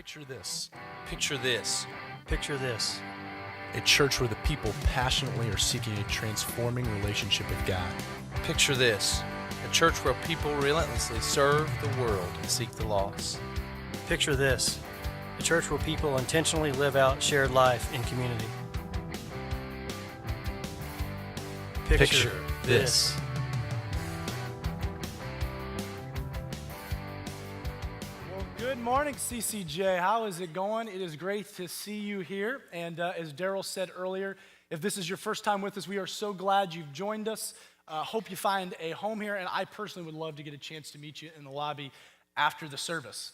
Picture this. Picture this. Picture this. A church where the people passionately are seeking a transforming relationship with God. Picture this. A church where people relentlessly serve the world and seek the lost. Picture this. A church where people intentionally live out shared life in community. Picture this. Well, good morning, CCJ. How is it going? It is great to see you here. And as Daryl said earlier, if this is your first time with us, we are so glad you've joined us. Hope you find a home here, and I personally would love to get a chance to meet you in the lobby after the service.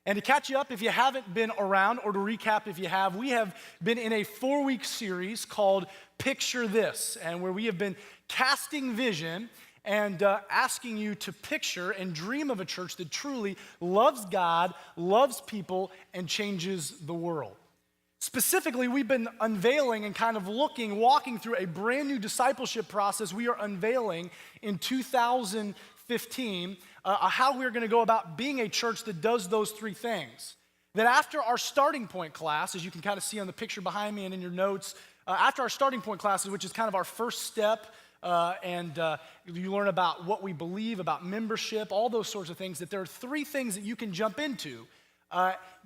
And to catch you up, if you haven't been around, or to recap if you have, we have been in a 4-week series called Picture This, and where we have been casting vision and asking you to picture and dream of a church that truly loves God, loves people, and changes the world. Specifically, we've been unveiling and kind of walking through a brand new discipleship process we are unveiling in 2015, how we're going to go about being a church that does those three things. That after our starting point class, as you can kind of see on the picture behind me and in your notes, after our starting point classes, which is kind of our first step, and you learn about what we believe, about membership, all those sorts of things, that there are three things that you can jump into.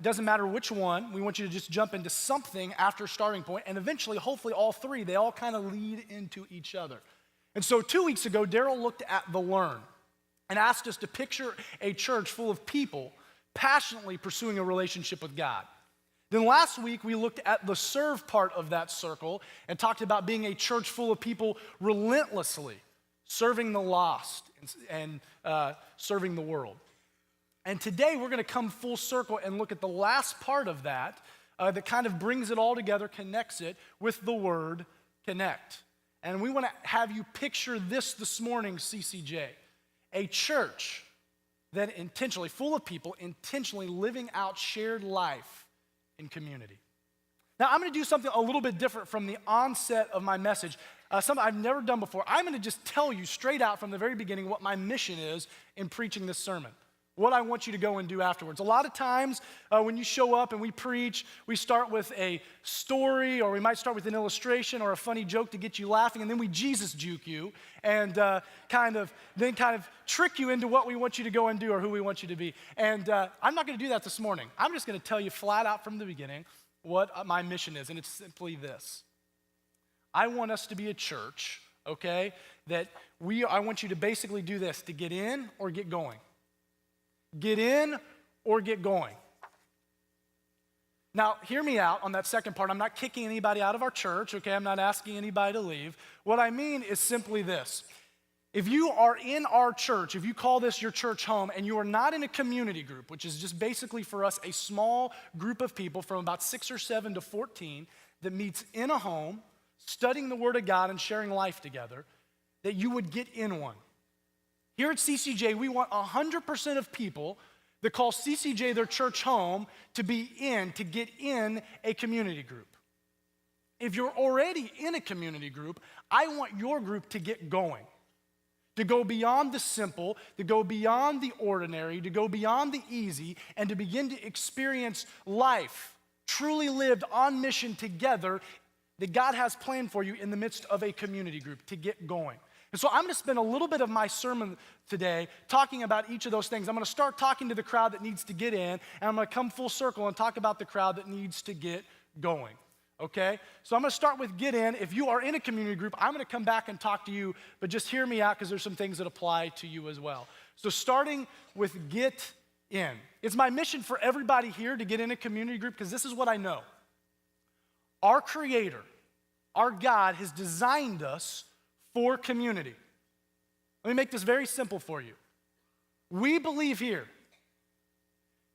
Doesn't matter which one. We want you to just jump into something after starting point, and eventually, hopefully all three, they all kind of lead into each other. And so 2 weeks ago, Daryl looked at the learn and asked us to picture a church full of people passionately pursuing a relationship with God. Then last week, we looked at the serve part of that circle and talked about being a church full of people relentlessly serving the lost and serving the world. And today, we're going to come full circle and look at the last part of that that kind of brings it all together, connects it with the word connect. And we want to have you picture this morning, CCJ, a church that intentionally, full of people, intentionally living out shared life in community. Now, I'm going to do something a little bit different from the onset of my message, something I've never done before. I'm going to just tell you straight out from the very beginning what my mission is in preaching this sermon, what I want you to go and do afterwards. A lot of times when you show up and we preach, we start with a story, or we might start with an illustration or a funny joke to get you laughing, and then we Jesus juke you and kind of trick you into what we want you to go and do or who we want you to be. And I'm not going to do that this morning. I'm just going to tell you flat out from the beginning what my mission is, and it's simply this. I want us to be a church, okay, that I want you to basically do this, to get in or get going. Get in or get going. Now, hear me out on that second part. I'm not kicking anybody out of our church, okay? I'm not asking anybody to leave. What I mean is simply this. If you are in our church, if you call this your church home, and you are not in a community group, which is just basically for us a small group of people from about 6 or 7 to 14 that meets in a home, studying the Word of God and sharing life together, that you would get in one. Here at CCJ, we want 100% of people that call CCJ their church home to get in a community group. If you're already in a community group, I want your group to get going, to go beyond the simple, to go beyond the ordinary, to go beyond the easy, and to begin to experience life truly lived on mission together that God has planned for you in the midst of a community group, to get going. And so I'm going to spend a little bit of my sermon today talking about each of those things. I'm going to start talking to the crowd that needs to get in, and I'm going to come full circle and talk about the crowd that needs to get going, okay? So I'm going to start with get in. If you are in a community group, I'm going to come back and talk to you, but just hear me out because there's some things that apply to you as well. So starting with get in. It's my mission for everybody here to get in a community group because this is what I know. Our Creator, our God, has designed us for community. Let me make this very simple for you. We believe here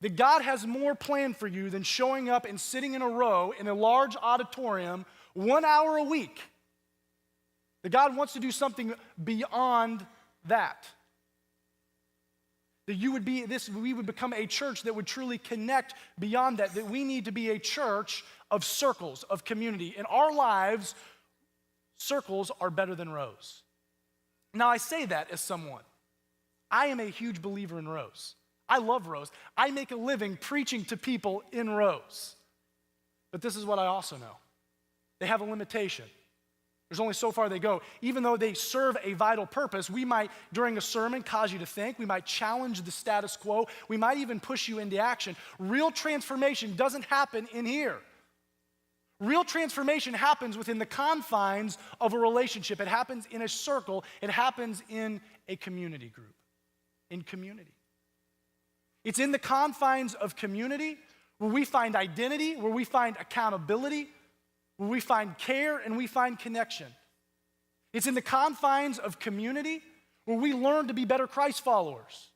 that God has more planned for you than showing up and sitting in a row in a large auditorium 1 hour a week. That God wants to do something beyond that. That we would become a church that would truly connect beyond that. That we need to be a church of circles, of community. In our lives, circles are better than rows. Now, I say that as someone. I am a huge believer in rows. I love rows. I make a living preaching to people in rows. But this is what I also know. They have a limitation. There's only so far they go. Even though they serve a vital purpose, we might, during a sermon, cause you to think. We might challenge the status quo. We might even push you into action. Real transformation doesn't happen in here. Real transformation happens within the confines of a relationship. It happens in a circle. It happens in a community group. In community. It's in the confines of community where we find identity, where we find accountability, where we find care and we find connection. It's in the confines of community where we learn to be better Christ followers,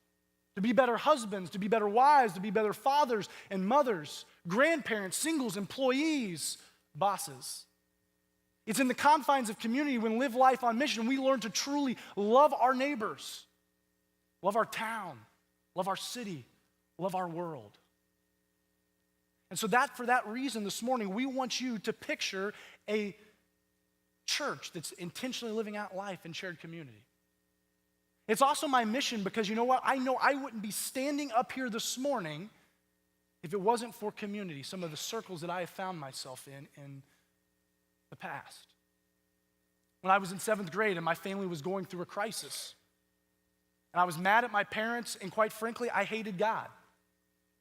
to be better husbands, to be better wives, to be better fathers and mothers, grandparents, singles, employees, bosses. It's in the confines of community when we live life on mission, we learn to truly love our neighbors, love our town, love our city, love our world. And so for that reason, this morning, we want you to picture a church that's intentionally living out life in shared community. It's also my mission because you know what? I know I wouldn't be standing up here this morning if it wasn't for community, some of the circles that I have found myself in the past. When I was in 7th grade and my family was going through a crisis, and I was mad at my parents, and quite frankly, I hated God.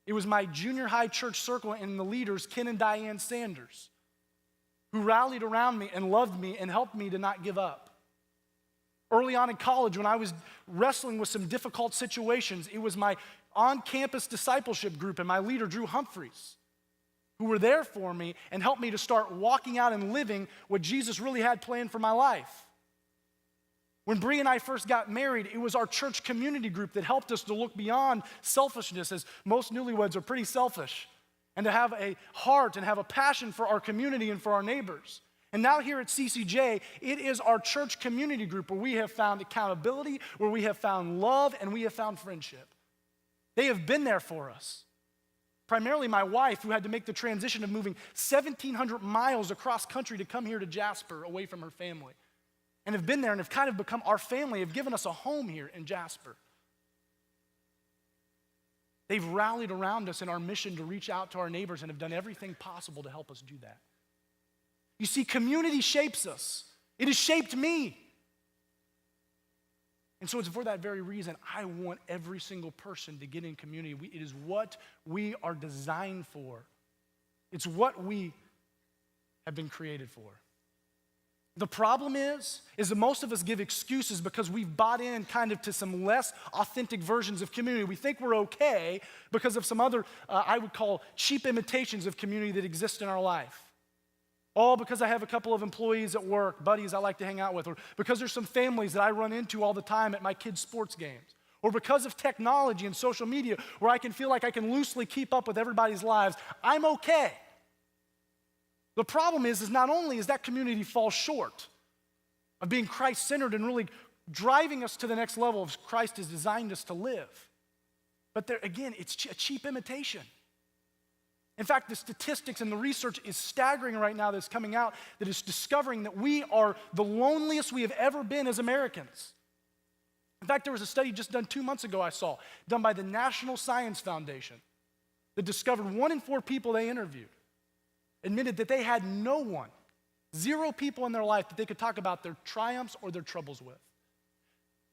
It was my junior high church circle and the leaders, Ken and Diane Sanders, who rallied around me and loved me and helped me to not give up. Early on in college, when I was wrestling with some difficult situations, it was my on-campus discipleship group and my leader, Drew Humphreys, who were there for me and helped me to start walking out and living what Jesus really had planned for my life. When Bree and I first got married, it was our church community group that helped us to look beyond selfishness, as most newlyweds are pretty selfish, and to have a heart and have a passion for our community and for our neighbors. And now here at CCJ, it is our church community group where we have found accountability, where we have found love, and we have found friendship. They have been there for us. Primarily my wife, who had to make the transition of moving 1,700 miles across country to come here to Jasper away from her family. And have been there and have kind of become our family, have given us a home here in Jasper. They've rallied around us in our mission to reach out to our neighbors and have done everything possible to help us do that. You see, community shapes us. It has shaped me. And so it's for that very reason I want every single person to get in community. It is what we are designed for. It's what we have been created for. The problem is that most of us give excuses because we've bought in kind of to some less authentic versions of community. We think we're okay because of some other, I would call cheap imitations of community that exist in our life. All because I have a couple of employees at work, buddies I like to hang out with, or because there's some families that I run into all the time at my kids' sports games, or because of technology and social media where I can feel like I can loosely keep up with everybody's lives. I'm okay. The problem is not only is that community falls short of being Christ-centered and really driving us to the next level of Christ has designed us to live, but there, again, it's a cheap imitation. In fact, the statistics and the research is staggering right now that's coming out that is discovering that we are the loneliest we have ever been as Americans. In fact, there was a study just done 2 months ago I saw, done by the National Science Foundation, that discovered 1 in 4 people they interviewed admitted that they had no one, 0 people in their life that they could talk about their triumphs or their troubles with.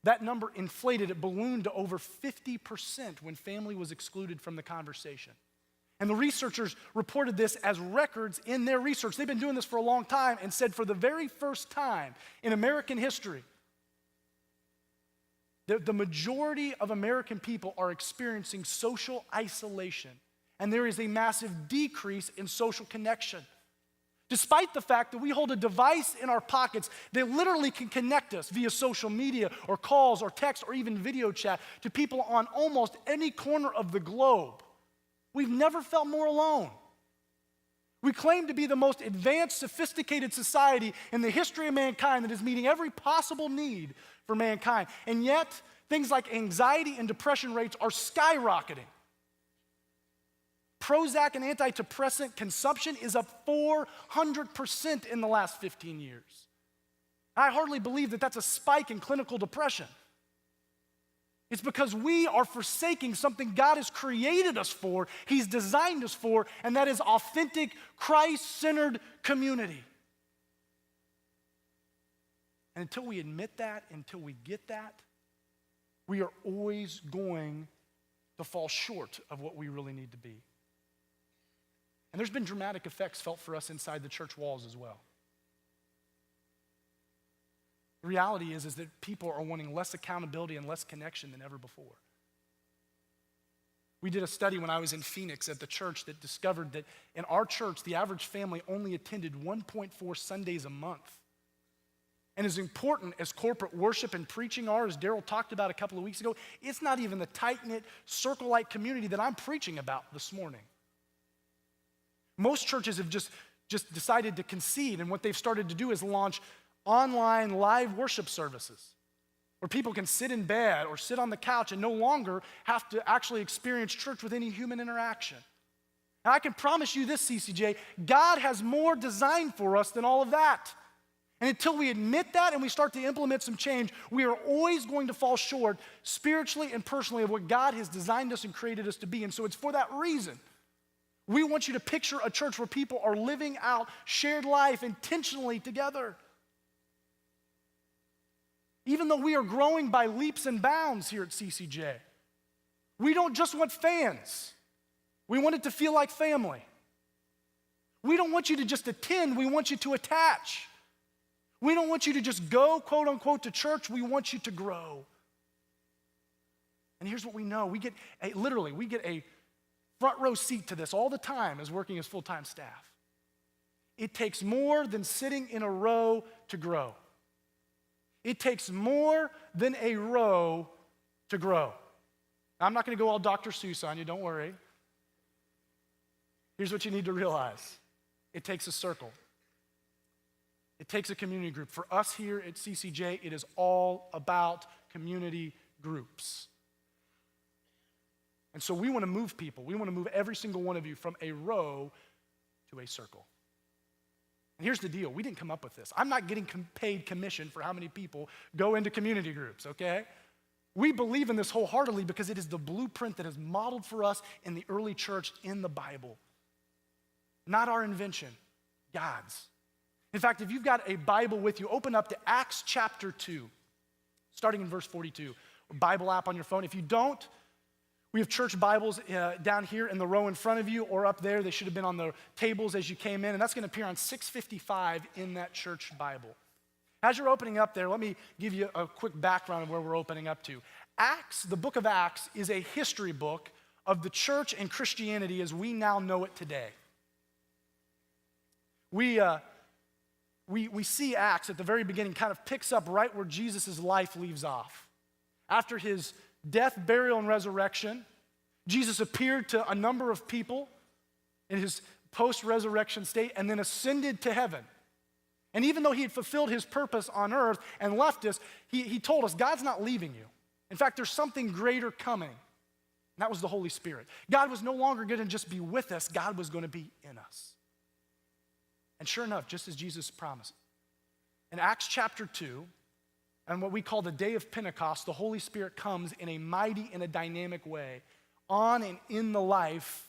That number inflated, it ballooned to over 50% when family was excluded from the conversation. And the researchers reported this as records in their research. They've been doing this for a long time and said for the very first time in American history, the majority of American people are experiencing social isolation. And there is a massive decrease in social connection. Despite the fact that we hold a device in our pockets that literally can connect us via social media or calls or text or even video chat to people on almost any corner of the globe, we've never felt more alone. We claim to be the most advanced, sophisticated society in the history of mankind that is meeting every possible need for mankind. And yet, things like anxiety and depression rates are skyrocketing. Prozac and antidepressant consumption is up 400% in the last 15 years. I hardly believe that that's a spike in clinical depression. It's because we are forsaking something God has created us for, He's designed us for, and that is authentic, Christ-centered community. And until we admit that, until we get that, we are always going to fall short of what we really need to be. And there's been dramatic effects felt for us inside the church walls as well. The reality is that people are wanting less accountability and less connection than ever before. We did a study when I was in Phoenix at the church that discovered that in our church, the average family only attended 1.4 Sundays a month. And as important as corporate worship and preaching are, as Daryl talked about a couple of weeks ago, it's not even the tight-knit, circle-like community that I'm preaching about this morning. Most churches have just decided to concede, and what they've started to do is launch online live worship services where people can sit in bed or sit on the couch and no longer have to actually experience church with any human interaction. And I can promise you this, CCJ, God has more designed for us than all of that. And until we admit that and we start to implement some change, we are always going to fall short spiritually and personally of what God has designed us and created us to be. And so it's for that reason we want you to picture a church where people are living out shared life intentionally together. Even though we are growing by leaps and bounds here at CCJ, we don't just want fans. We want it to feel like family. We don't want you to just attend, we want you to attach. We don't want you to just go, quote unquote, to church, we want you to grow. And here's what we know, we get a front row seat to this all the time as working as full-time staff. It takes more than sitting in a row to grow. It takes more than a row to grow. Now, I'm not going to go all Dr. Seuss on you, don't worry. Here's what you need to realize. It takes a circle. It takes a community group. For us here at CCJ, it is all about community groups. And so we want to move people. We want to move every single one of you from a row to a circle. And here's the deal. We didn't come up with this. I'm not getting paid commission for how many people go into community groups, okay? We believe in this wholeheartedly because it is the blueprint that is modeled for us in the early church in the Bible. Not our invention, God's. In fact, if you've got a Bible with you, open up to Acts chapter 2, starting in verse 42. Bible app on your phone. If you don't, we have church Bibles down here in the row in front of you or up there. They should have been on the tables as you came in, and that's going to appear on 655 in that church Bible. As you're opening up there, let me give you a quick background of where we're opening up to. Acts, the book of Acts, is a history book of the church and Christianity as we now know it today. We see Acts at the very beginning kind of picks up right where Jesus' life leaves off. After his death, burial, and resurrection, Jesus appeared to a number of people in his post-resurrection state and then ascended to heaven. And even though he had fulfilled his purpose on earth and left us, he told us, God's not leaving you. In fact, there's something greater coming. And that was the Holy Spirit. God was no longer going to just be with us, God was going to be in us. And sure enough, just as Jesus promised, in Acts chapter 2, and what we call the day of Pentecost, the Holy Spirit comes in a mighty and a dynamic way on and in the life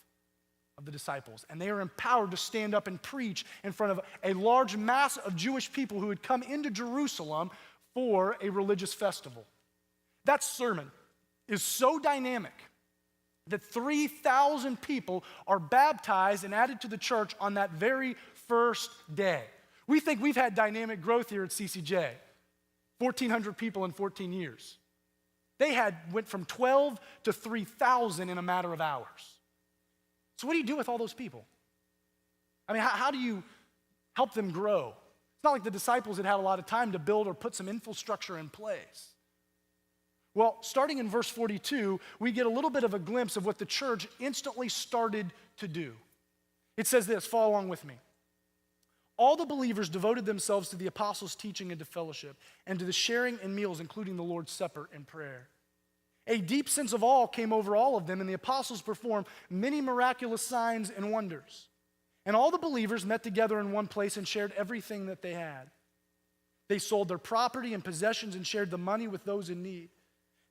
of the disciples. And they are empowered to stand up and preach in front of a large mass of Jewish people who had come into Jerusalem for a religious festival. That sermon is so dynamic that 3,000 people are baptized and added to the church on that very first day. We think we've had dynamic growth here at CCJ. 1,400 people in 14 years. They went from 12 to 3,000 in a matter of hours. So what do you do with all those people? I mean, how do you help them grow? It's not like the disciples had a lot of time to build or put some infrastructure in place. Well, starting in verse 42, we get a little bit of a glimpse of what the church instantly started to do. It says this, follow along with me. All the believers devoted themselves to the apostles' teaching and to fellowship, and to the sharing in meals, including the Lord's Supper and prayer. A deep sense of awe came over all of them, and the apostles performed many miraculous signs and wonders. And all the believers met together in one place and shared everything that they had. They sold their property and possessions and shared the money with those in need.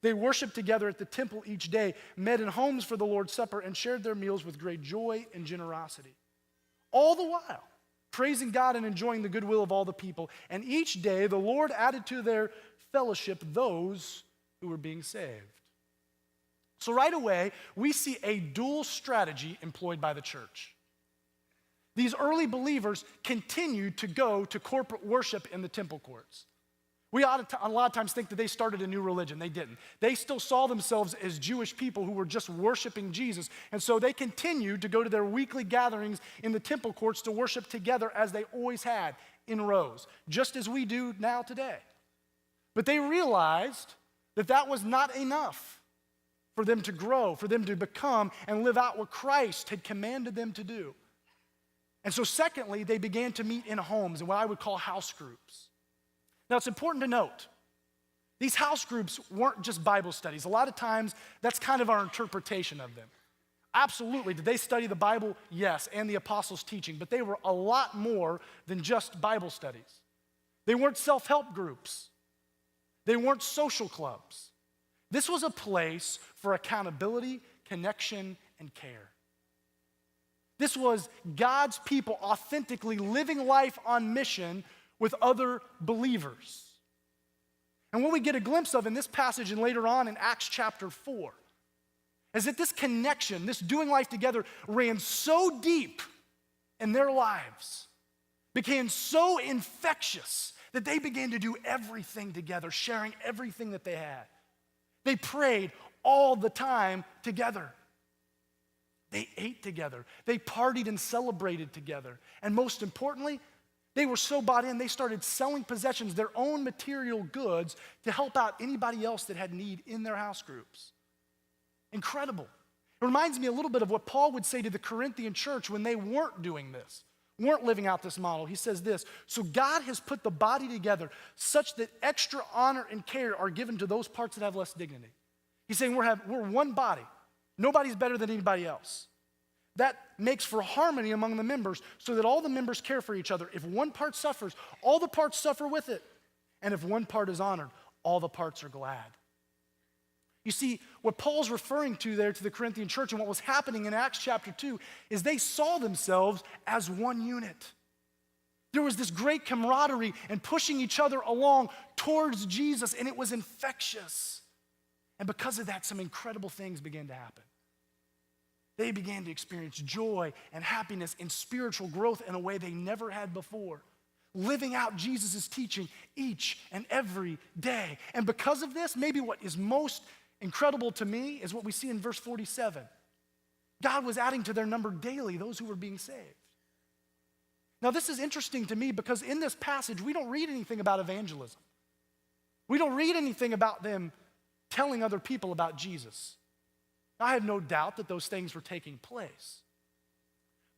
They worshiped together at the temple each day, met in homes for the Lord's Supper, and shared their meals with great joy and generosity. All the while, praising God and enjoying the goodwill of all the people. And each day, the Lord added to their fellowship those who were being saved. So right away, we see a dual strategy employed by the church. These early believers continued to go to corporate worship in the temple courts. We ought to, a lot of times, think that they started a new religion. They didn't. They still saw themselves as Jewish people who were just worshiping Jesus. And so they continued to go to their weekly gatherings in the temple courts to worship together as they always had, in rows, just as we do now today. But they realized that that was not enough for them to grow, for them to become and live out what Christ had commanded them to do. And so secondly, they began to meet in homes in what I would call house groups. Now, it's important to note, these house groups weren't just Bible studies. A lot of times, that's kind of our interpretation of them. Absolutely, did they study the Bible? Yes, and the apostles' teaching, but they were a lot more than just Bible studies. They weren't self-help groups. They weren't social clubs. This was a place for accountability, connection, and care. This was God's people authentically living life on mission with other believers. And what we get a glimpse of in this passage and later on in Acts chapter 4 is that this connection, this doing life together, ran so deep in their lives, became so infectious that they began to do everything together, sharing everything that they had. They prayed all the time together. They ate together. They partied and celebrated together. And most importantly, they were so bought in, they started selling possessions, their own material goods, to help out anybody else that had need in their house groups. Incredible. It reminds me a little bit of what Paul would say to the Corinthian church when they weren't doing this, weren't living out this model. He says this, so God has put the body together such that extra honor and care are given to those parts that have less dignity. He's saying we're one body. Nobody's better than anybody else. That makes for harmony among the members so that all the members care for each other. If one part suffers, all the parts suffer with it. And if one part is honored, all the parts are glad. You see, what Paul's referring to there to the Corinthian church and what was happening in Acts chapter 2 is they saw themselves as one unit. There was this great camaraderie and pushing each other along towards Jesus, and it was infectious. And because of that, some incredible things began to happen. They began to experience joy and happiness and spiritual growth in a way they never had before, living out Jesus' teaching each and every day. And because of this, maybe what is most incredible to me is what we see in verse 47. God was adding to their number daily those who were being saved. Now, this is interesting to me because in this passage, we don't read anything about evangelism. We don't read anything about them telling other people about Jesus. I have no doubt that those things were taking place.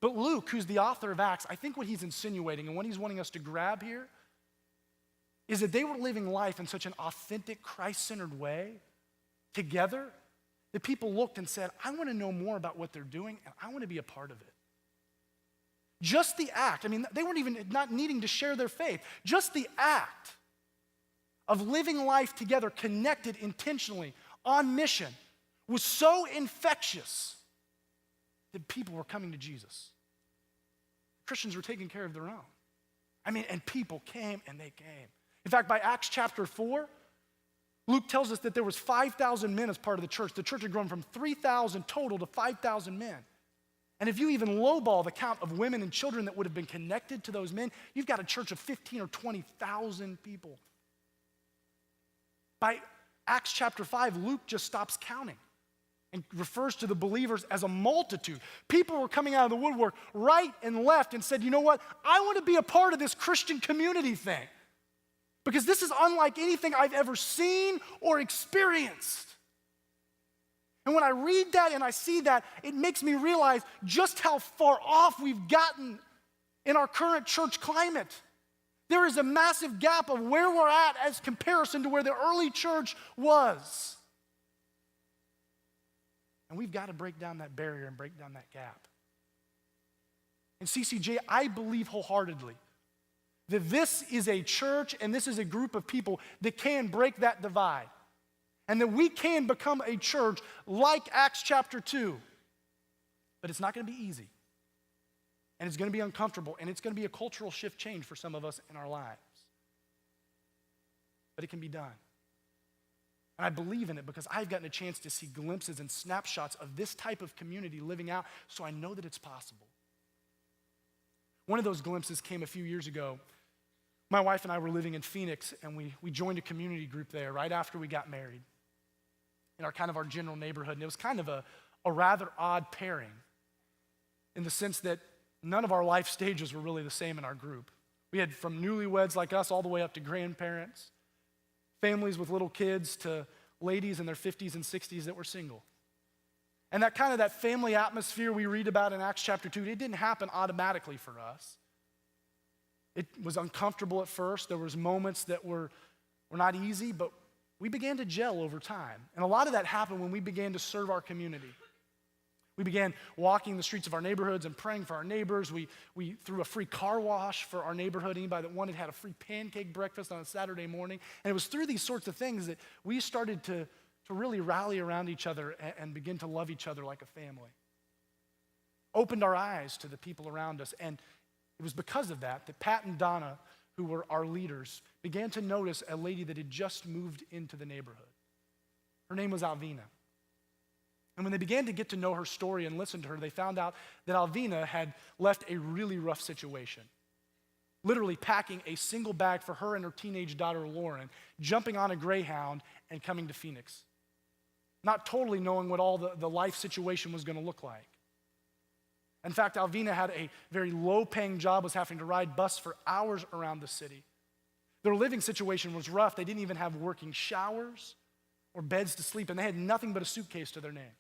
But Luke, who's the author of Acts, I think what he's insinuating and what he's wanting us to grab here is that they were living life in such an authentic, Christ-centered way together that people looked and said, I want to know more about what they're doing and I want to be a part of it. Just the act, they weren't even not needing to share their faith. Just the act of living life together, connected intentionally, on mission, was so infectious that people were coming to Jesus. Christians were taking care of their own. And people came and they came. In fact, by Acts chapter 4, Luke tells us that there was 5,000 men as part of the church. The church had grown from 3,000 total to 5,000 men. And if you even lowball the count of women and children that would have been connected to those men, you've got a church of 15 or 20,000 people. By Acts chapter 5, Luke just stops counting and refers to the believers as a multitude. People were coming out of the woodwork right and left and said, you know what? I want to be a part of this Christian community thing because this is unlike anything I've ever seen or experienced. And when I read that and I see that, it makes me realize just how far off we've gotten in our current church climate. There is a massive gap of where we're at as comparison to where the early church was. And we've got to break down that barrier and break down that gap. And CCJ, I believe wholeheartedly that this is a church and this is a group of people that can break that divide. and that we can become a church like Acts chapter 2. But it's not going to be easy, and it's going to be uncomfortable, and it's going to be a cultural shift change for some of us in our lives. But it can be done. And I believe in it because I've gotten a chance to see glimpses and snapshots of this type of community living out, so I know that it's possible. One of those glimpses came a few years ago. My wife and I were living in Phoenix, and we joined a community group there right after we got married in our general neighborhood. And it was kind of a rather odd pairing in the sense that none of our life stages were really the same in our group. We had from newlyweds like us all the way up to grandparents, families with little kids to ladies in their 50s and 60s that were single. And that family atmosphere we read about in Acts chapter 2, it didn't happen automatically for us. It was uncomfortable at first. There was moments that were not easy, but we began to gel over time. And a lot of that happened when we began to serve our community. We began walking the streets of our neighborhoods and praying for our neighbors. We threw a free car wash for our neighborhood. Anybody that wanted had a free pancake breakfast on a Saturday morning. And it was through these sorts of things that we started to really rally around each other and begin to love each other like a family. Opened our eyes to the people around us. And it was because of that Pat and Donna, who were our leaders, began to notice a lady that had just moved into the neighborhood. Her name was Alvina. And when they began to get to know her story and listen to her, they found out that Alvina had left a really rough situation. Literally packing a single bag for her and her teenage daughter, Lauren, jumping on a Greyhound and coming to Phoenix. Not totally knowing what all the life situation was going to look like. In fact, Alvina had a very low-paying job, was having to ride bus for hours around the city. Their living situation was rough. They didn't even have working showers or beds to sleep, and they had nothing but a suitcase to their name.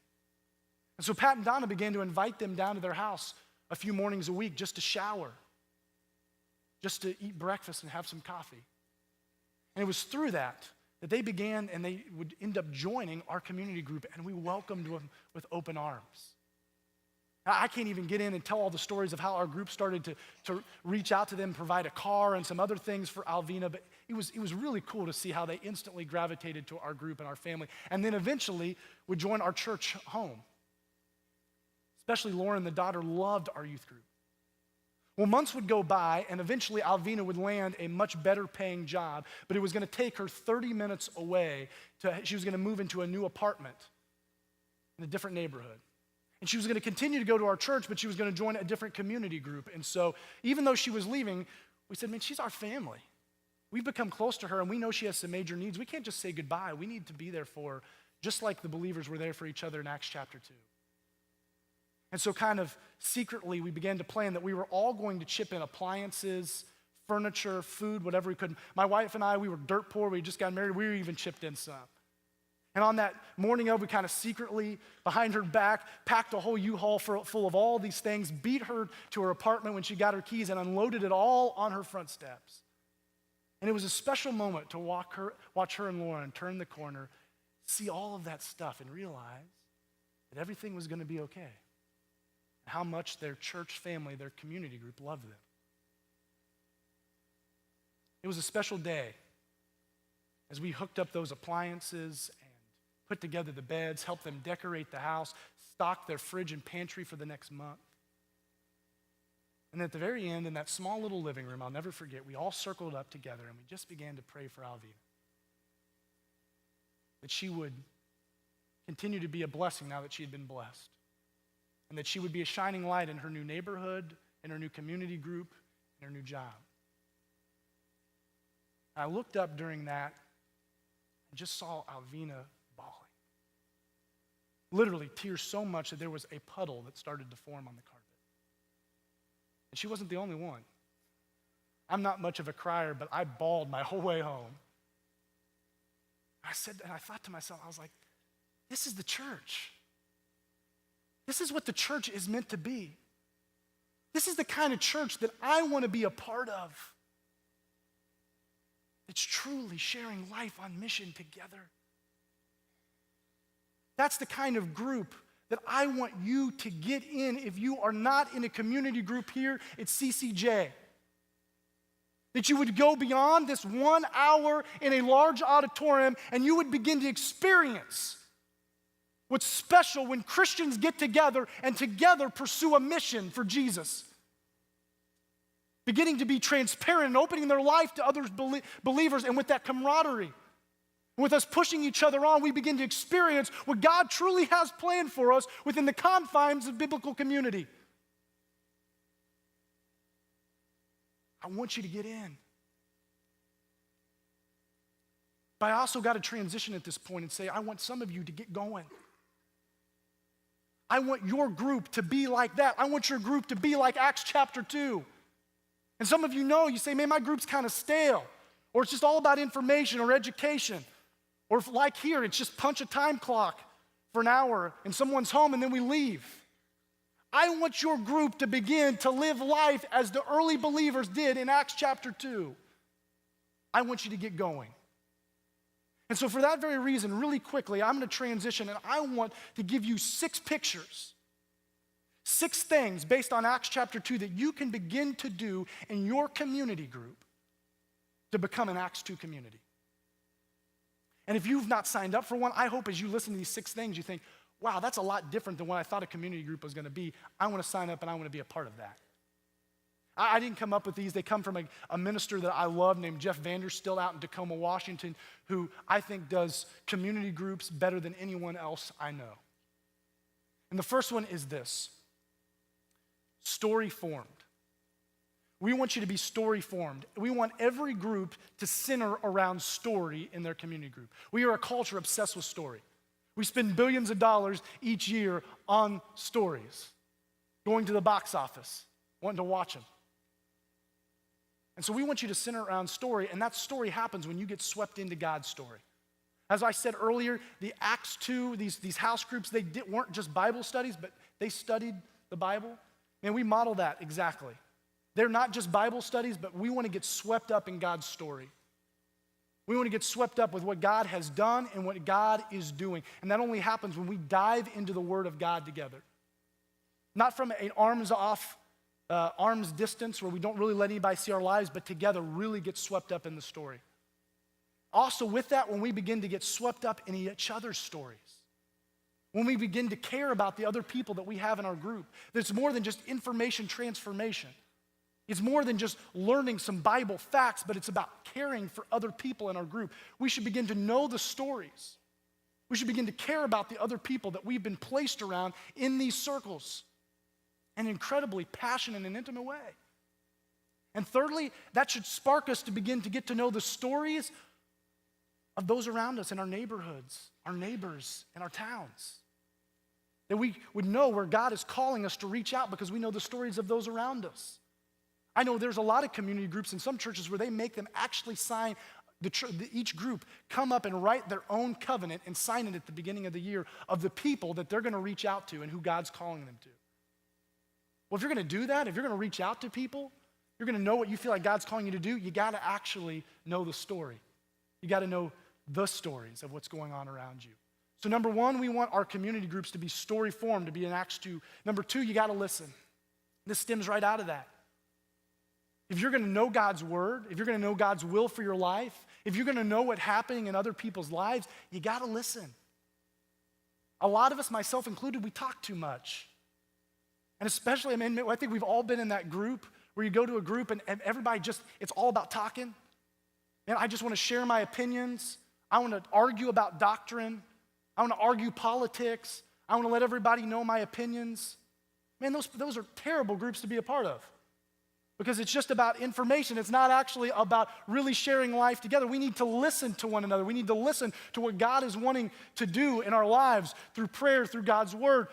And so Pat and Donna began to invite them down to their house a few mornings a week just to shower, just to eat breakfast and have some coffee. And it was through that they began, and they would end up joining our community group, and we welcomed them with open arms. I can't even get in and tell all the stories of how our group started to reach out to them, provide a car and some other things for Alvina, but it was really cool to see how they instantly gravitated to our group and our family, and then eventually would join our church home. Especially Lauren, the daughter, loved our youth group. Well, months would go by, and eventually Alvina would land a much better paying job, but it was going to take her 30 minutes away. She was going to move into a new apartment in a different neighborhood. And she was going to continue to go to our church, but she was going to join a different community group. And so even though she was leaving, we said, man, she's our family. We've become close to her, and we know she has some major needs. We can't just say goodbye. We need to be there for her, just like the believers were there for each other in Acts chapter 2. And so kind of secretly, we began to plan that we were all going to chip in appliances, furniture, food, whatever we could. My wife and I, we were dirt poor. We just got married. We even chipped in some. And on that morning of, we kind of secretly, behind her back, packed a whole U-Haul full of all these things, beat her to her apartment when she got her keys, and unloaded it all on her front steps. And it was a special moment to watch her and Lauren turn the corner, see all of that stuff, and realize that everything was going to be okay. And how much their church family, their community group, loved them. It was a special day as we hooked up those appliances and put together the beds, helped them decorate the house, stocked their fridge and pantry for the next month. And at the very end, in that small little living room, I'll never forget, we all circled up together and we just began to pray for Alvina. That she would continue to be a blessing now that she had been blessed. And that she would be a shining light in her new neighborhood, in her new community group, in her new job. I looked up during that and just saw Alvina bawling. Literally tears so much that there was a puddle that started to form on the carpet. And she wasn't the only one. I'm not much of a crier, but I bawled my whole way home. I thought to myself, I was like, this is the church. This is what the church is meant to be. This is the kind of church that I want to be a part of. It's truly sharing life on mission together. That's the kind of group that I want you to get in if you are not in a community group here at CCJ. That you would go beyond this 1 hour in a large auditorium and you would begin to experience what's special when Christians get together and together pursue a mission for Jesus. Beginning to be transparent and opening their life to other believers, and with that camaraderie, with us pushing each other on, we begin to experience what God truly has planned for us within the confines of biblical community. I want you to get in. But I also got to transition at this point and say, I want some of you to get going. I want your group to be like that. I want your group to be like Acts chapter 2. And some of you know, you say, man, my group's kind of stale. Or it's just all about information or education. Or if, like here, it's just punch a time clock for an hour and someone's home and then we leave. I want your group to begin to live life as the early believers did in Acts chapter 2. I want you to get going. And so for that very reason, really quickly, I'm going to transition and I want to give you 6 pictures, 6 things based on Acts chapter 2 that you can begin to do in your community group to become an Acts 2 community. And if you've not signed up for one, I hope as you listen to these 6 things, you think, wow, that's a lot different than what I thought a community group was going to be. I want to sign up and I want to be a part of that. I didn't come up with these. They come from a minister that I love named Jeff Vanderstilt out in Tacoma, Washington, who I think does community groups better than anyone else I know. And the first one is this: story formed. We want you to be story formed. We want every group to center around story in their community group. We are a culture obsessed with story. We spend billions of dollars each year on stories, going to the box office, wanting to watch them. And so we want you to center around story, and that story happens when you get swept into God's story. As I said earlier, the Acts 2, these house groups, weren't just Bible studies, but they studied the Bible. And we model that exactly. They're not just Bible studies, but we want to get swept up in God's story. We want to get swept up with what God has done and what God is doing. And that only happens when we dive into the Word of God together. Not from an arm's distance where we don't really let anybody see our lives, but together really get swept up in the story. Also with that, when we begin to get swept up in each other's stories, when we begin to care about the other people that we have in our group, that it's more than just information transformation. It's more than just learning some Bible facts, but it's about caring for other people in our group. We should begin to know the stories. We should begin to care about the other people that we've been placed around in these circles in an incredibly passionate and intimate way. And thirdly, that should spark us to begin to get to know the stories of those around us in our neighborhoods, our neighbors, and our towns. That we would know where God is calling us to reach out because we know the stories of those around us. I know there's a lot of community groups in some churches where they make them actually sign, each group come up and write their own covenant and sign it at the beginning of the year of the people that they're going to reach out to and who God's calling them to. Well, if you're going to do that, if you're going to reach out to people, you're going to know what you feel like God's calling you to do, you got to actually know the story. You got to know the stories of what's going on around you. So number 1, we want our community groups to be story formed, to be in Acts 2. Number 2, you got to listen. This stems right out of that. If you're going to know God's word, if you're going to know God's will for your life, if you're going to know what's happening in other people's lives, you got to listen. A lot of us, myself included, we talk too much. And especially, I think we've all been in that group where you go to a group and everybody it's all about talking. And I just want to share my opinions. I want to argue about doctrine. I want to argue politics. I want to let everybody know my opinions. Man, those are terrible groups to be a part of. Because it's just about information. It's not actually about really sharing life together. We need to listen to one another. We need to listen to what God is wanting to do in our lives through prayer, through God's word,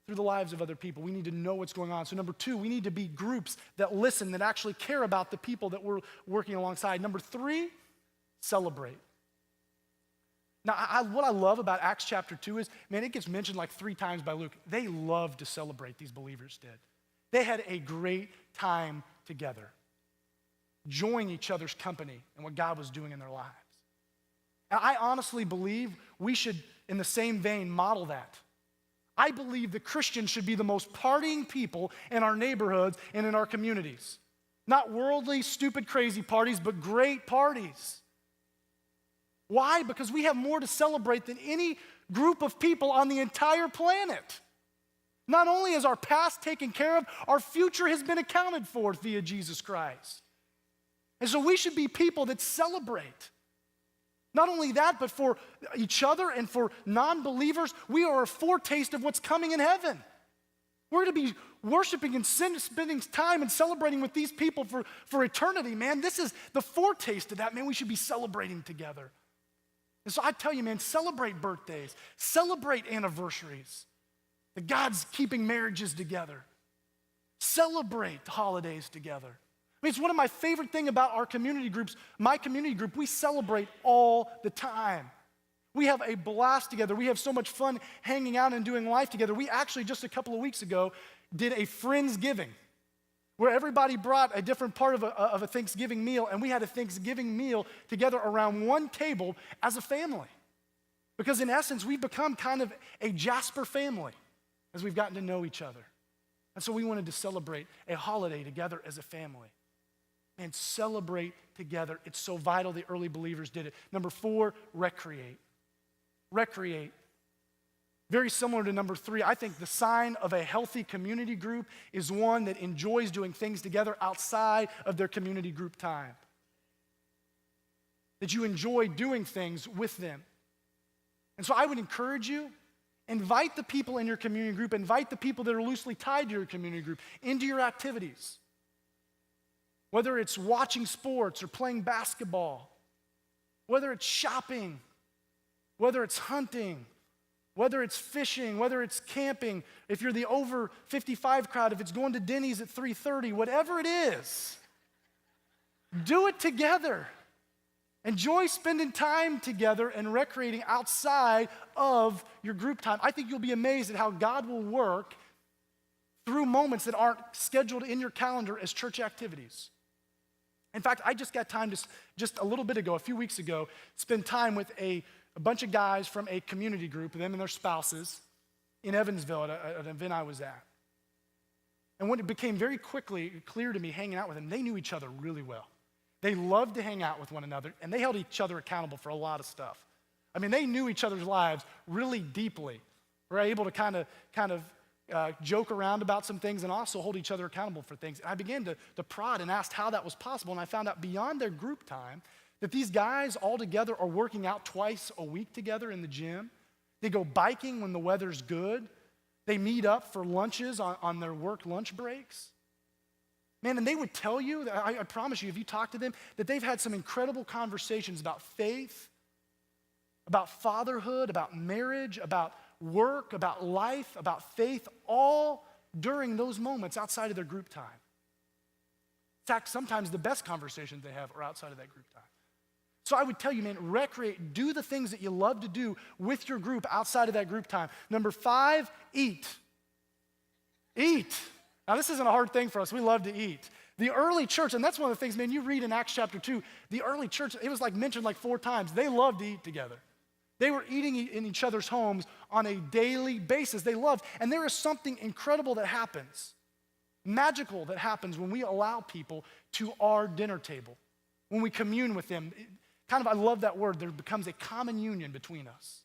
through the lives of other people. We need to know what's going on. So number 2, we need to be groups that listen, that actually care about the people that we're working alongside. Number 3, celebrate. Now, what I love about Acts chapter 2 is, man, it gets mentioned like 3 times by Luke. They loved to celebrate, these believers did. They had a great time together, enjoying each other's company and what God was doing in their lives. And I honestly believe we should, in the same vein, model that. I believe that Christians should be the most partying people in our neighborhoods and in our communities. Not worldly, stupid, crazy parties, but great parties. Why? Because we have more to celebrate than any group of people on the entire planet. Not only is our past taken care of, our future has been accounted for via Jesus Christ. And so we should be people that celebrate. Not only that, but for each other and for non-believers, we are a foretaste of what's coming in heaven. We're going to be worshiping and spending time and celebrating with these people for eternity, man. This is the foretaste of that, man. We should be celebrating together. And so I tell you, man, celebrate birthdays, celebrate anniversaries, that God's keeping marriages together. Celebrate holidays together. I mean, it's one of my favorite things about our community groups. My community group, we celebrate all the time. We have a blast together. We have so much fun hanging out and doing life together. We actually, just a couple of weeks ago, did a Friendsgiving where everybody brought a different part of a Thanksgiving meal, and we had a Thanksgiving meal together around one table as a family. Because in essence, we've become kind of a Jasper family as we've gotten to know each other. And so we wanted to celebrate a holiday together as a family. And celebrate together. It's so vital the early believers did it. Number 4, recreate. Recreate. Very similar to number 3, I think the sign of a healthy community group is one that enjoys doing things together outside of their community group time. That you enjoy doing things with them. And so I would encourage you, invite the people in your community group, invite the people that are loosely tied to your community group into your activities. Whether it's watching sports or playing basketball, whether it's shopping, whether it's hunting, whether it's fishing, whether it's camping, if you're the over 55 crowd, if it's going to Denny's at 3:30, whatever it is, do it together. Enjoy spending time together and recreating outside of your group time. I think you'll be amazed at how God will work through moments that aren't scheduled in your calendar as church activities. In fact, I just got time to, just a little bit ago, a few weeks ago, spend time with a bunch of guys from a community group, them and their spouses, in Evansville at an event I was at. And when it became very quickly clear to me hanging out with them, they knew each other really well. They loved to hang out with one another, and they held each other accountable for a lot of stuff. I mean, they knew each other's lives really deeply. Were able to kind of joke around about some things and also hold each other accountable for things. And I began to prod and asked how that was possible, and I found out beyond their group time that these guys all together are working out twice a week together in the gym. They go biking when the weather's good. They meet up for lunches on their work lunch breaks. Man, and they would tell you, I promise you, if you talk to them, that they've had some incredible conversations about faith, about fatherhood, about marriage, about work, about life, about faith, all during those moments outside of their group time. In fact, sometimes the best conversations they have are outside of that group time. So I would tell you, man, recreate, do the things that you love to do with your group outside of that group time. Number 5, eat. Eat. Now, this isn't a hard thing for us. We love to eat. The early church, and that's one of the things, man, you read in Acts chapter 2, the early church, it was like mentioned like 4 times. They loved to eat together. They were eating in each other's homes on a daily basis. They loved, and there is something incredible that happens, magical that happens when we allow people to our dinner table, when we commune with them. I love that word. There becomes a common union between us.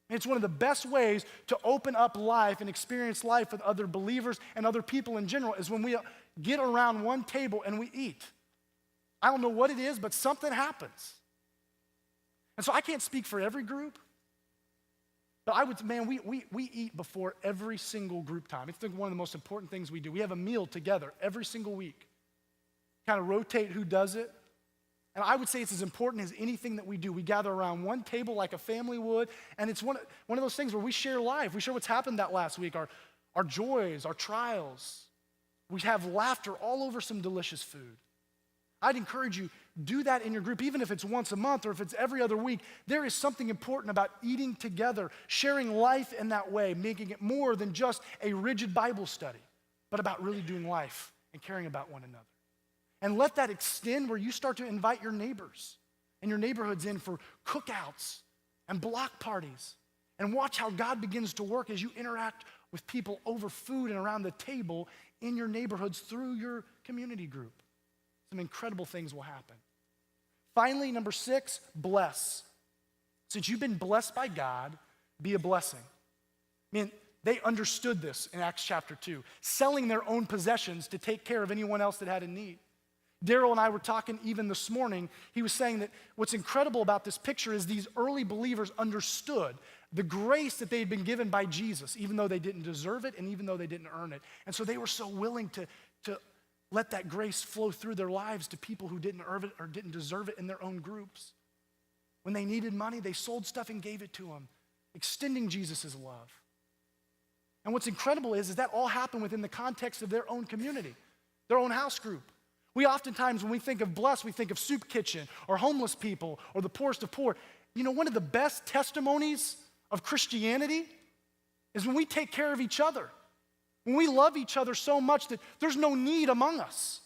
And it's one of the best ways to open up life and experience life with other believers and other people in general is when we get around one table and we eat. I don't know what it is, but something happens. And so I can't speak for every group, but I would, man, we eat before every single group time. It's one of the most important things we do. We have a meal together every single week. Kind of rotate who does it. And I would say it's as important as anything that we do. We gather around one table like a family would, and it's one of those things where we share life. We share what's happened that last week, our joys, our trials. We have laughter all over some delicious food. I'd encourage you, do that in your group, even if it's once a month or if it's every other week. There is something important about eating together, sharing life in that way, making it more than just a rigid Bible study, but about really doing life and caring about one another. And let that extend where you start to invite your neighbors and your neighborhoods in for cookouts and block parties. And watch how God begins to work as you interact with people over food and around the table in your neighborhoods through your community group. some incredible things will happen. Finally, number 6, bless. Since you've been blessed by God, be a blessing. I mean, they understood this in Acts chapter 2, selling their own possessions to take care of anyone else that had a need. Daryl and I were talking even this morning. He was saying that what's incredible about this picture is these early believers understood the grace that they had been given by Jesus, even though they didn't deserve it and even though they didn't earn it. And so they were so willing to let that grace flow through their lives to people who didn't earn it or didn't deserve it in their own groups. When they needed money, they sold stuff and gave it to them, extending Jesus' love. And what's incredible is that all happened within the context of their own community, their own house group. We oftentimes, when we think of blessed, we think of soup kitchen or homeless people or the poorest of poor. You know, one of the best testimonies of Christianity is when we take care of each other, when we love each other so much that there's no need among us.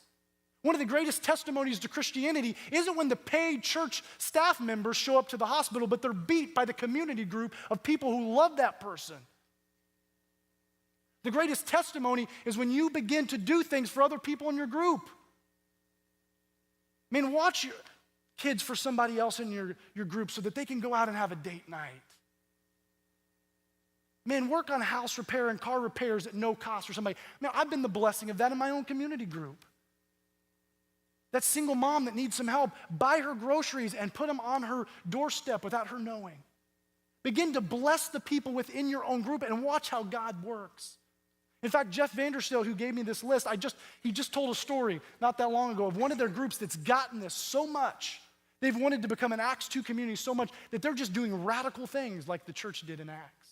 One of the greatest testimonies to Christianity isn't when the paid church staff members show up to the hospital, but they're beat by the community group of people who love that person. The greatest testimony is when you begin to do things for other people in your group. I mean, watch your kids for somebody else in your group so that they can go out and have a date night. Man, work on house repair and car repairs at no cost for somebody. Man, I've been the blessing of that in my own community group. That single mom that needs some help, buy her groceries and put them on her doorstep without her knowing. Begin to bless the people within your own group and watch how God works. In fact, Jeff Vandersteel, who gave me this list, he just told a story not that long ago of one of their groups that's gotten this so much. They've wanted to become an Acts 2 community so much that they're just doing radical things like the church did in Acts.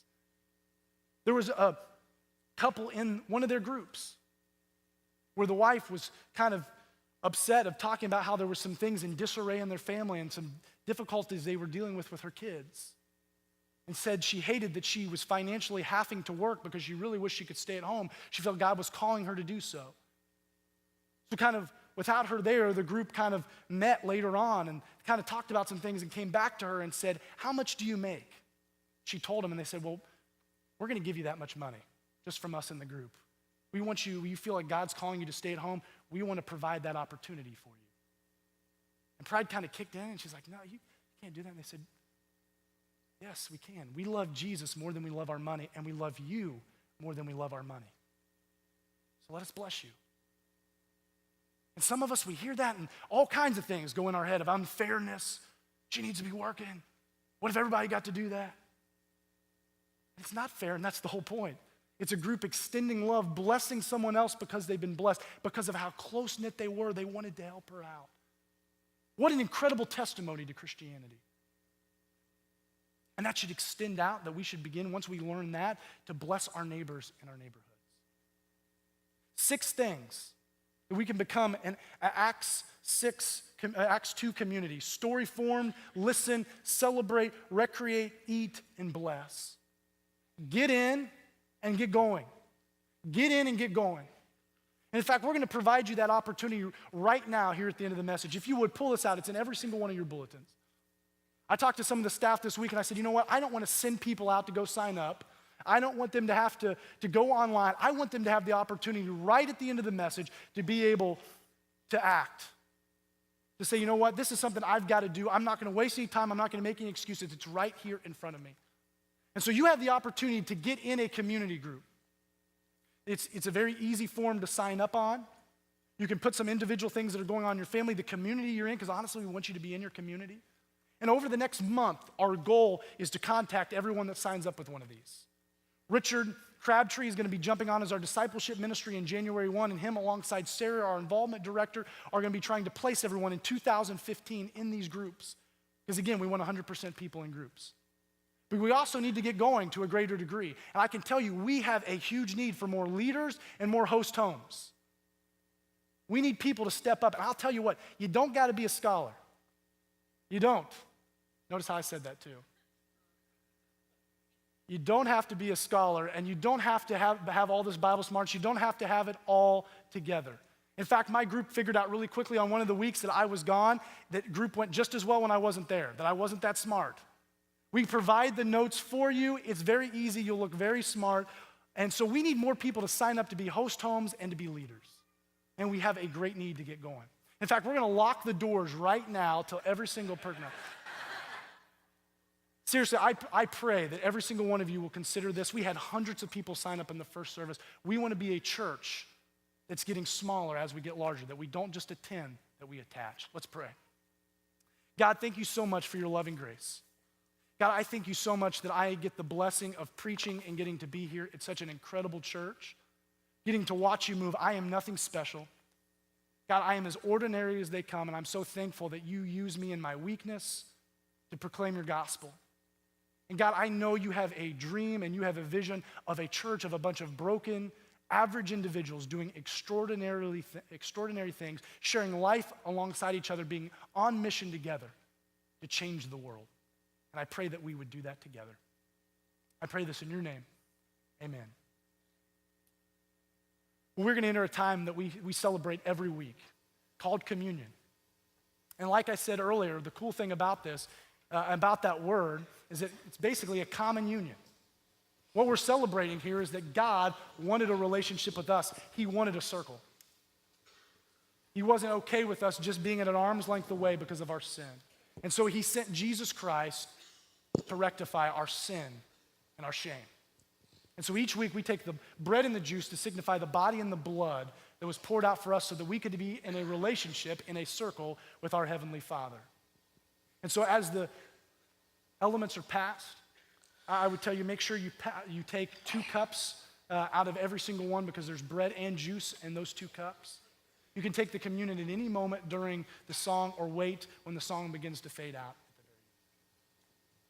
There was a couple in one of their groups where the wife was kind of upset of talking about how there were some things in disarray in their family and some difficulties they were dealing with her kids. And said she hated that she was financially having to work because she really wished she could stay at home. She felt God was calling her to do so. So kind of without her there, the group kind of met later on and kind of talked about some things and came back to her and said, "How much do you make?" She told them and they said, "Well, we're going to give you that much money just from us in the group. We want you feel like God's calling you to stay at home, we want to provide that opportunity for you." And pride kind of kicked in and she's like, "No, you can't do that." And they said, "Yes, we can. We love Jesus more than we love our money, and we love you more than we love our money. So let us bless you." And some of us, we hear that and all kinds of things go in our head of unfairness. She needs to be working. What if everybody got to do that? It's not fair, and that's the whole point. It's a group extending love, blessing someone else because they've been blessed, because of how close-knit they were. They wanted to help her out. What an incredible testimony to Christianity. And that should extend out, that we should begin, once we learn that, to bless our neighbors in our neighborhoods. 6 things that we can become an Acts 2 community. Story formed, listen, celebrate, recreate, eat, and bless. Get in and get going. Get in and get going. And in fact, we're going to provide you that opportunity right now here at the end of the message. If you would pull this out, it's in every single one of your bulletins. I talked to some of the staff this week and I said, you know what? I don't want to send people out to go sign up. I don't want them to have to go online. I want them to have the opportunity right at the end of the message to be able to act. To say, you know what? This is something I've got to do. I'm not going to waste any time. I'm not going to make any excuses. It's right here in front of me. And so you have the opportunity to get in a community group. It's a very easy form to sign up on. You can put some individual things that are going on in your family, the community you're in, because honestly, we want you to be in your community. And over the next month, our goal is to contact everyone that signs up with one of these. Richard Crabtree is going to be jumping on as our discipleship ministry in January 1, and him alongside Sarah, our involvement director, are going to be trying to place everyone in 2015 in these groups. Because again, we want 100% people in groups. But we also need to get going to a greater degree. And I can tell you, we have a huge need for more leaders and more host homes. We need people to step up. And I'll tell you what, you don't got to be a scholar. You don't. Notice how I said that too. You don't have to be a scholar, and you don't have to have all this Bible smarts. You don't have to have it all together. In fact, my group figured out really quickly on one of the weeks that I was gone, that group went just as well when I wasn't there, that I wasn't that smart. We provide the notes for you. It's very easy. You'll look very smart. And so we need more people to sign up to be host homes and to be leaders. And we have a great need to get going. In fact, we're going to lock the doors right now till every single person. Seriously, I pray that every single one of you will consider this. We had hundreds of people sign up in the first service. We want to be a church that's getting smaller as we get larger, that we don't just attend, that we attach. Let's pray. God, thank you so much for your loving grace. God, I thank you so much that I get the blessing of preaching and getting to be here. It's such an incredible church. Getting to watch you move. I am nothing special. God, I am as ordinary as they come, and I'm so thankful that you use me in my weakness to proclaim your gospel. And God, I know you have a dream and you have a vision of a church of a bunch of broken, average individuals doing extraordinary things, sharing life alongside each other, being on mission together to change the world. And I pray that we would do that together. I pray this in your name. Amen. Well, we're going to enter a time that we celebrate every week called communion. And like I said earlier, the cool thing about this, about that word, is that it's basically a common union. What we're celebrating here is that God wanted a relationship with us. He wanted a circle. He wasn't okay with us just being at an arm's length away because of our sin. And so he sent Jesus Christ to rectify our sin and our shame. And so each week we take the bread and the juice to signify the body and the blood that was poured out for us so that we could be in a relationship, in a circle with our Heavenly Father. And so as the elements are passed, I would tell you, make sure you take 2 cups out of every single one because there's bread and juice in those 2 cups. You can take the communion at any moment during the song or wait when the song begins to fade out.